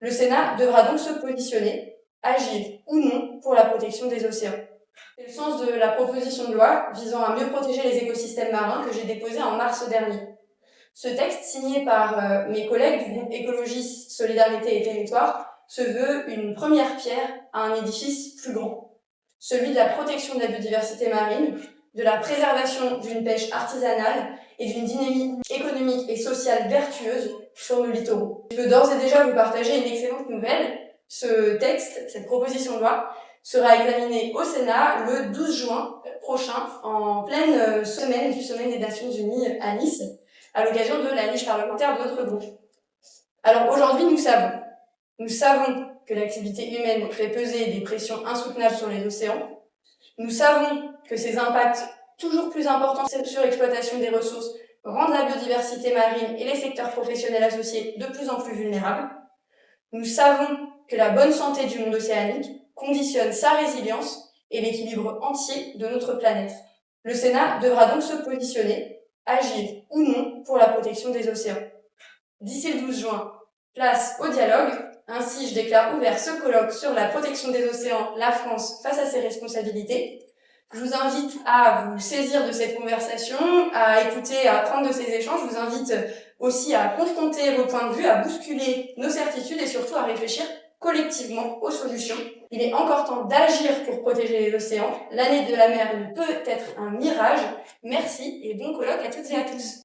Le Sénat devra donc se positionner, agir ou non pour la protection des océans. C'est le sens de la proposition de loi visant à mieux protéger les écosystèmes marins que j'ai déposée en mars dernier. Ce texte, signé par mes collègues du groupe Écologie, Solidarité et Territoire, se veut une première pierre à un édifice plus grand, celui de la protection de la biodiversité marine, de la préservation d'une pêche artisanale et d'une dynamique économique et sociale vertueuse sur nos littoraux. Je peux d'ores et déjà vous partager une excellente nouvelle. Ce texte, cette proposition de loi, sera examiné au Sénat le 12 juin prochain, en pleine semaine du Sommet des Nations Unies à Nice, à l'occasion de la niche parlementaire de notre groupe. Alors aujourd'hui, nous savons que l'activité humaine fait peser des pressions insoutenables sur les océans. Nous savons que ces impacts toujours plus importants sur l'exploitation des ressources rendent la biodiversité marine et les secteurs professionnels associés de plus en plus vulnérables. Nous savons que la bonne santé du monde océanique conditionne sa résilience et l'équilibre entier de notre planète. Le Sénat devra donc se positionner, agir ou non pour la protection des océans. D'ici le 12 juin, place au dialogue. Ainsi, je déclare ouvert ce colloque sur la protection des océans, la France face à ses responsabilités. Je vous invite à vous saisir de cette conversation, à écouter, à apprendre de ces échanges. Je vous invite aussi à confronter vos points de vue, à bousculer nos certitudes et surtout à réfléchir collectivement aux solutions. Il est encore temps d'agir pour protéger les océans. L'année de la mer ne peut être un mirage. Merci et bon colloque à toutes et à tous.